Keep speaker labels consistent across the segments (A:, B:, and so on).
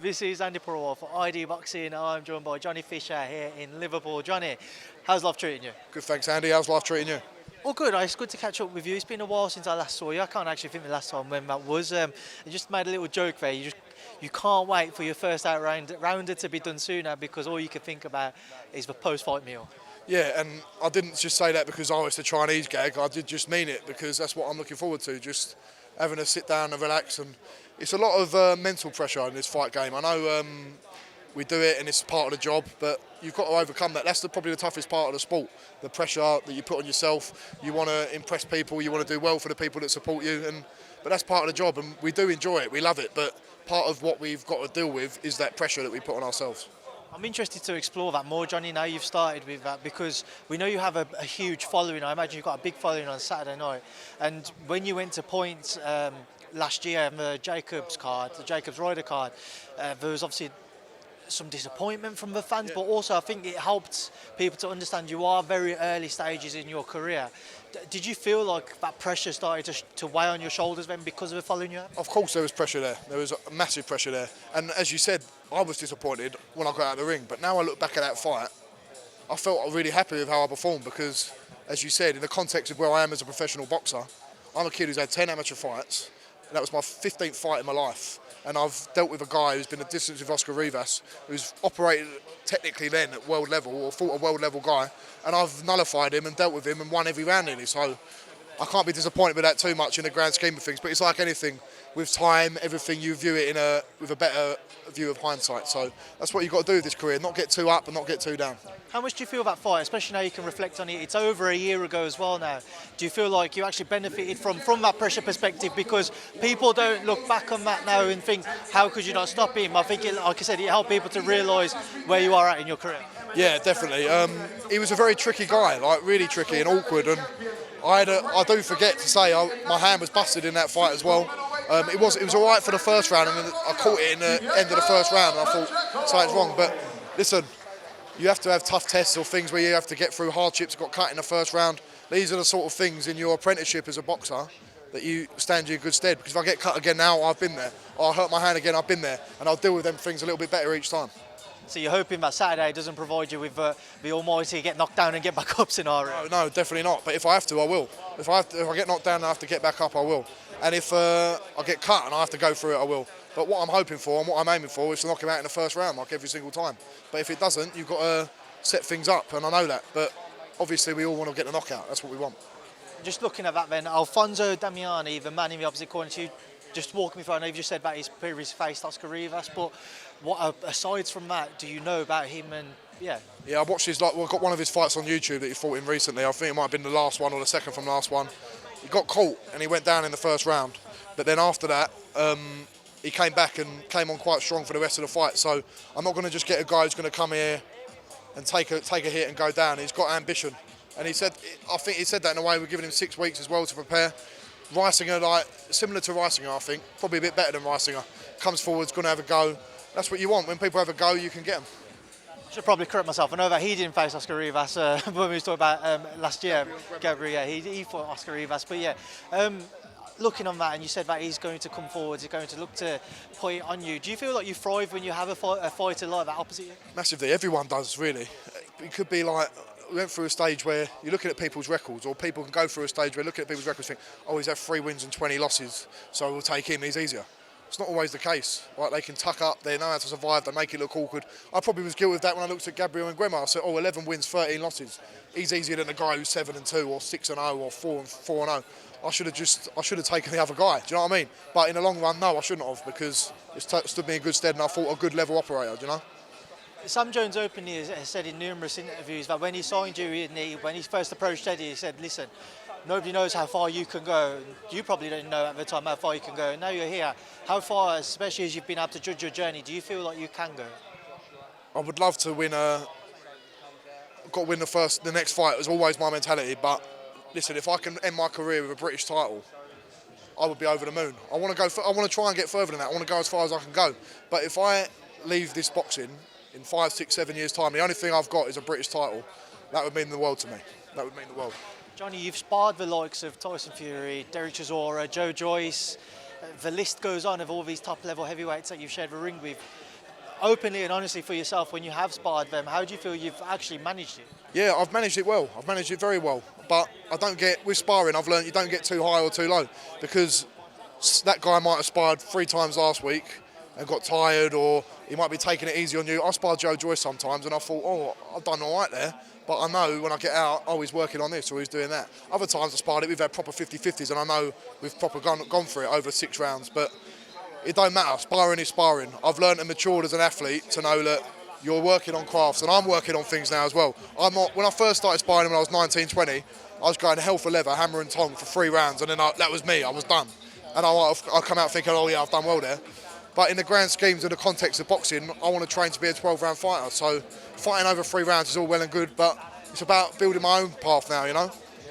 A: This is Andy Purewal for ID Boxing. I'm joined by Johnny Fisher here in Liverpool. Johnny, how's life treating you?
B: Good, thanks, Andy. How's life treating you?
A: All good. It's good to catch up with you. It's been a while since I last saw you. I can't actually think the last time when that was. I just made a little joke there. You can't wait for your first rounder to be done sooner because all you can think about is the post-fight meal.
B: Yeah, and I didn't just say that because it's the Chinese gag. I did just mean it because that's what I'm looking forward to. Just having a sit down and relax. And it's a lot of mental pressure in this fight game. I know we do it and it's part of the job, but you've got to overcome that. That's probably the toughest part of the sport. The pressure that you put on yourself. You want to impress people. You want to do well for the people that support you. But that's part of the job, and we do enjoy it. We love it. But part of what we've got to deal with is that pressure that we put on ourselves.
A: I'm interested to explore that more, Johnny, now you've started with that, because we know you have a huge following. I imagine you've got a big following on Saturday night. And when you went to points last year on the Jacobs Rider card, there was obviously some disappointment from the fans, but also I think it helped people to understand you are very early stages in your career. Did you feel like that pressure started to weigh on your shoulders then because of the following you had?
B: Of course there was pressure there. There was a massive pressure there. And as you said, I was disappointed when I got out of the ring. But now I look back at that fight, I felt really happy with how I performed because, as you said, in the context of where I am as a professional boxer, I'm a kid who's had 10 amateur fights. And that was my 15th fight in my life. And I've dealt with a guy who's been a distance with Oscar Rivas, who's operated technically then at world level, or fought a world level guy, and I've nullified him and dealt with him and won every round nearly. So I can't be disappointed with that too much in the grand scheme of things. But it's like anything, with time, everything, you view it with a better view of hindsight. So that's what you've got to do with this career, not get too up and not get too down.
A: How much do you feel that fight, especially now you can reflect on it? It's over a year ago as well now. Do you feel like you actually benefited from that pressure perspective? Because people don't look back on that now and think, how could you not stop him? I think, like I said, it helped people to realise where you are at in your career.
B: Yeah, definitely. He was a very tricky guy, like really tricky and awkward. And I do forget to say, my hand was busted in that fight as well. It was all right for the first round, and then I caught it in the end of the first round, and I thought something's wrong. But listen, you have to have tough tests or things where you have to get through hardships. Got cut in the first round. These are the sort of things in your apprenticeship as a boxer that you stand you in good stead. Because if I get cut again now, I've been there. Or I hurt my hand again, I've been there, and I'll deal with them things a little bit better each time.
A: So you're hoping that Saturday doesn't provide you with the almighty get knocked down and get back up scenario?
B: No, definitely not. But if I have to, I will. If I get knocked down and I have to get back up, I will. And if I get cut and I have to go through it, I will. But what I'm hoping for and what I'm aiming for is to knock him out in the first round, like every single time. But if it doesn't, you've got to set things up, and I know that. But obviously, we all want to get the knockout. That's what we want. Just
A: looking at that then, Alfonso Damiani, the man in the opposite corner to you, just walk me through. I know you've just said about his previous faced Oscar Rivas, but what aside from that do you know about him? And yeah,
B: I watched his I've got one of his fights on YouTube that he fought in recently. I think it might have been the last one or the second from last one. He got caught and he went down in the first round, but then after that he came back and came on quite strong for the rest of the fight. So I'm not going to just get a guy who's going to come here and take a hit and go down. He's got ambition, and I think he said that in a way. We're giving him 6 weeks as well to prepare. Reisinger, similar to Reisinger, I think, probably a bit better than Reisinger. Comes forward, going to have a go. That's what you want. When people have a go, you can get them.
A: I should probably correct myself. I know that he didn't face Oscar Rivas when we were talking about last year. Gabriel, he fought Oscar Rivas. But yeah, looking on that, and you said that he's going to come forward, he's going to look to put it on you. Do you feel like you thrive when you have a fighter like that opposite you?
B: Massively. Everyone does, really. It could be like, we went through a stage where you're looking at people's records, or people can go through a stage where looking at people's records and think, oh, he's had 3 wins and 20 losses, so we'll take him, he's easier. It's not always the case. Right? They can tuck up, they know how to survive, they make it look awkward. I probably was guilty of that when I looked at Gabriel and Guema. I said, oh, 11 wins, 13 losses. He's easier than a guy who's 7-2 or 6-0 or 4-0. I should have taken the other guy. Do you know what I mean? But in the long run, no, I shouldn't have, because it stood me in good stead, and I fought a good level operator. Do you know?
A: Sam Jones openly has said in numerous interviews that when he signed you, when he first approached Eddie, he said, listen, nobody knows how far you can go. You probably didn't know at the time how far you can go. And now you're here. How far, especially as you've been able to judge your journey, do you feel like you can go?
B: I would love to win I've got to win the next fight. It was always my mentality. But listen, if I can end my career with a British title, I would be over the moon. I want to try and get further than that. I want to go as far as I can go. But if I leave this boxing in 5, 6, 7 years' time, the only thing I've got is a British title, that would mean the world to me. That would mean the world.
A: Johnny, you've sparred the likes of Tyson Fury, Derek Chisora, Joe Joyce. The list goes on of all these top-level heavyweights that you've shared the ring with. openly and honestly for yourself, when you have sparred them, how do you feel you've actually managed it?
B: Yeah, I've managed it well. I've managed it very well. But I don't get, with sparring, I've learned you don't get too high or too low, because that guy might have sparred 3 times last week and got tired, or he might be taking it easy on you. I sparred Joe Joyce sometimes and I thought, oh, I've done all right there. But I know when I get out, oh, he's working on this or he's doing that. Other times I sparred it, we've had proper 50-50s, and I know we've proper gone for it over 6 rounds. But it don't matter. Sparring is sparring. I've learned and matured as an athlete to know that you're working on crafts, and I'm working on things now as well. I'm not. When I first started sparring when I was 19, 20, I was going hell for leather, hammer and tong for 3 rounds, and then that was me. I was done, and I come out thinking, oh yeah, I've done well there. But in the grand schemes of the context of boxing, I want to train to be a 12-round fighter. So fighting over 3 rounds is all well and good, but it's about building my own path now, you know.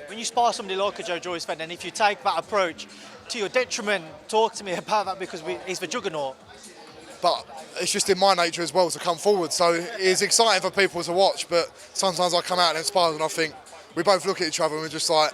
A: When you spar somebody like a Joe Joyce, and if you take that approach to your detriment, talk to me about that, because he's the juggernaut.
B: But it's just in my nature as well to come forward. So it's exciting for people to watch, but sometimes I come out and spar and I think, we both look at each other and we're just like,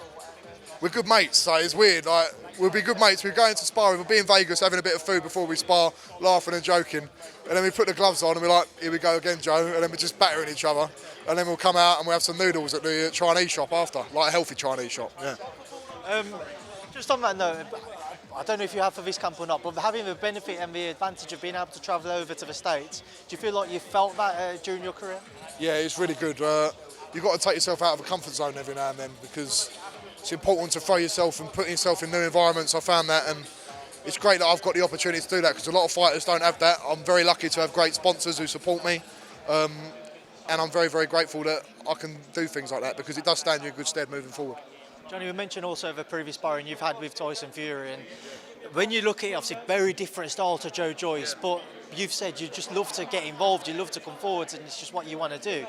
B: we're good mates. So it's weird. Like, we'll be good mates. We're going to sparring. We'll be in Vegas having a bit of food before we spar, laughing and joking. And then we put the gloves on and we're like, here we go again, Joe. And then we're just battering each other. And then we'll come out and we'll have some noodles at the Chinese shop after, like a healthy Chinese shop. Yeah.
A: Just on that note, I don't know if you have for this camp or not, but having the benefit and the advantage of being able to travel over to the States, do you feel like you felt that during your career?
B: Yeah, it's really good. You've got to take yourself out of a comfort zone every now and then, because it's important to throw yourself and put yourself in new environments. I found that, and it's great that I've got the opportunity to do that, because a lot of fighters don't have that. I'm very lucky to have great sponsors who support me, and I'm very, very grateful that I can do things like that, because it does stand you in good stead moving forward.
A: Johnny, we mentioned also the previous sparring you've had with Tyson Fury, and when you look at it, obviously very different style to Joe Joyce, but you've said you just love to get involved, you love to come forwards, and it's just what you want to do.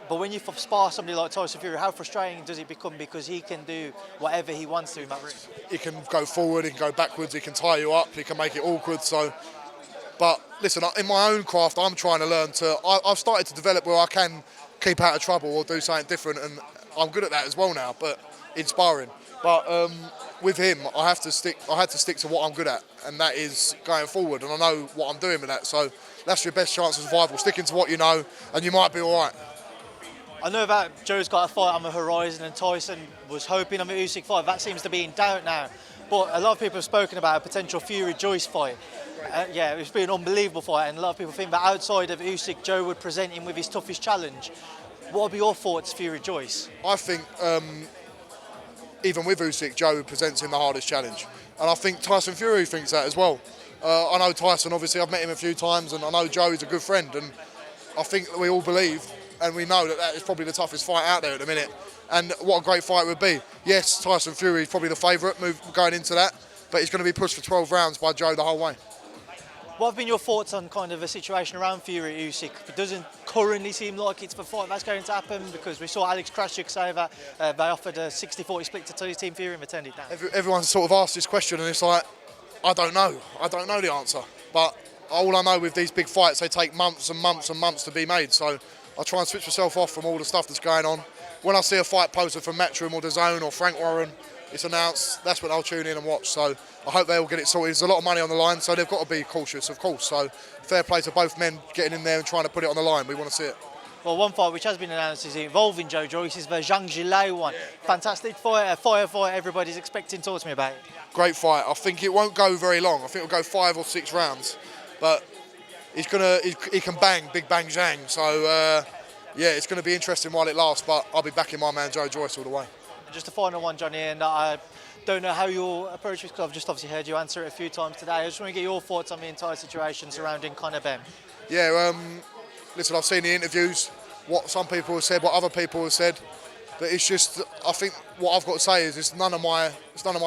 A: But when you spar somebody like Tyson Fury, how frustrating does it become, because he can do whatever he wants to in that ring?
B: He can go forward, he can go backwards, he can tie you up, he can make it awkward. So, but listen, in my own craft, I'm trying to learn I've started to develop where I can keep out of trouble or do something different, and I'm good at that as well now, but in sparring. But with him, I had to stick to what I'm good at, and that is going forward, and I know what I'm doing with that. So that's your best chance of survival, sticking to what you know, and you might be all right.
A: I know that Joe's got a fight on the horizon, and Tyson was hoping on the Usyk fight. That seems to be in doubt now. But a lot of people have spoken about a potential Fury-Joyce fight. Yeah, it's been an unbelievable fight, and a lot of people think that outside of Usyk, Joe would present him with his toughest challenge. What would be your thoughts, Fury-Joyce?
B: I think even with Usyk, Joe presents him the hardest challenge. And I think Tyson Fury thinks that as well. I know Tyson, obviously, I've met him a few times, and I know Joe is a good friend, and I think that we all believe and we know that is probably the toughest fight out there at the minute. And what a great fight it would be. Yes, Tyson Fury is probably the favourite move going into that, but he's going to be pushed for 12 rounds by Joe the whole way.
A: What have been your thoughts on kind of the situation around Fury-Usyk? It doesn't currently seem like it's the fight that's going to happen, because we saw Alex Krasik say that they offered a 60-40 split to Team Fury and they turned it down.
B: Everyone's sort of asked this question, and it's like, I don't know the answer. But all I know with these big fights, they take months and months and months to be made. So I try and switch myself off from all the stuff that's going on. When I see a fight posted from Matchroom or DAZN or Frank Warren, it's announced, that's when I'll tune in and watch. So I hope they all get it sorted. There's a lot of money on the line, so they've got to be cautious, of course. So fair play to both men getting in there and trying to put it on the line. We want to see it.
A: Well, one fight which has been announced is involving Joe Joyce is the Zhang one. Yeah. Fantastic fight, a fire fight everybody's expecting. Talk to me about it.
B: Great fight. I think it won't go very long. I think it'll go 5 or 6 rounds. But he can bang, big bang Zhang. So, yeah, it's going to be interesting while it lasts, but I'll be backing my man Joe Joyce all the way.
A: Just a final one, Johnny, and I don't know how you'll approach this, because I've just obviously heard you answer it a few times today. I just want to get your thoughts on the entire situation surrounding Conor Benn.
B: Yeah, listen, I've seen the interviews, what some people have said, what other people have said, but it's just, I think what I've got to say is it's none of my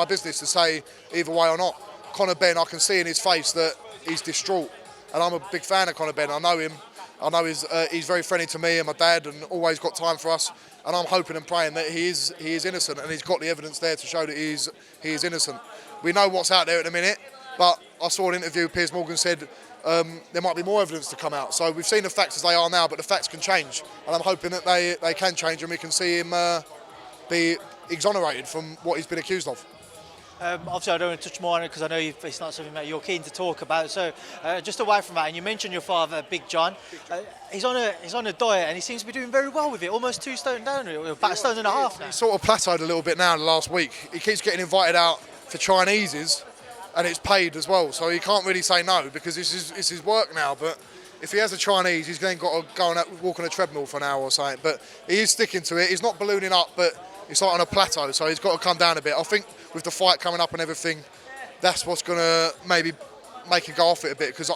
B: business to say either way or not. Conor Benn, I can see in his face that he's distraught, and I'm a big fan of Conor Benn. I know him. I know he's very friendly to me and my dad, and always got time for us. And I'm hoping and praying that he is innocent, and he's got the evidence there to show that he is innocent. We know what's out there at the minute, but I saw an interview. Piers Morgan said there might be more evidence to come out. So we've seen the facts as they are now, but the facts can change, and I'm hoping that they can change, and we can see him be exonerated from what he's been accused of.
A: Obviously, I don't want to touch more on it because I know it's not something that you're keen to talk about. So, just away from that, and you mentioned your father, Big John. He's on a diet, and he seems to be doing very well with it. Almost 2 stone down, about a stone and a half now.
B: He's sort of plateaued a little bit now in the last week. He keeps getting invited out for Chinese's, and it's paid as well. So he can't really say no because it's his work now. But if he has a Chinese, he's then got to go and walk on a treadmill for an hour or something. But he is sticking to it. He's not ballooning up, but it's like on a plateau. So he's got to come down a bit. I think with the fight coming up and everything, that's what's going to maybe make him go off it a bit, because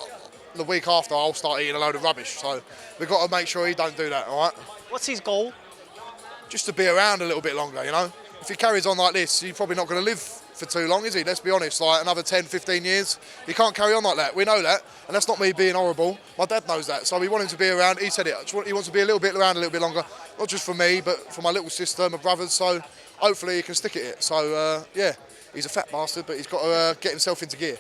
B: the week after I'll start eating a load of rubbish. So we've got to make sure he don't do that, all right?
A: What's his goal?
B: Just to be around a little bit longer, you know? If he carries on like this, he's probably not going to live for too long, is he? Let's be honest, like another 10, 15 years. He can't carry on like that. We know that, and that's not me being horrible. My dad knows that, so we want him to be around. He said it. He wants to be around a little bit longer, not just for me, but for my little sister, my brothers, so hopefully he can stick at it. So, yeah, he's a fat bastard, but he's got to get himself into gear.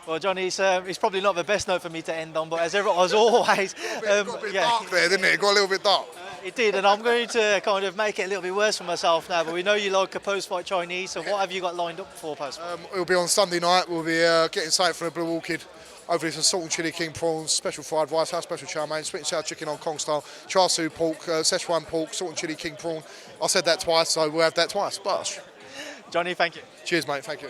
A: Well, Johnny, it's probably not the best note for me to end on, but as always...
B: It got a bit dark there, didn't it? It got a little bit dark.
A: It did, and I'm going to kind of make it a little bit worse for myself now, but we know you like a post-fight Chinese, so what have you got lined up for post-fight?
B: It'll be on Sunday night. We'll be getting something from the Blue Orchid. Hopefully some salt and chili king prawns, special fried rice, house special chow mein, sweet and sour chicken Hong Kong style, char siu pork, Szechuan pork, salt and chili king prawn. I said that twice, so we'll have that twice. Bosh.
A: Johnny, thank you.
B: Cheers, mate. Thank you.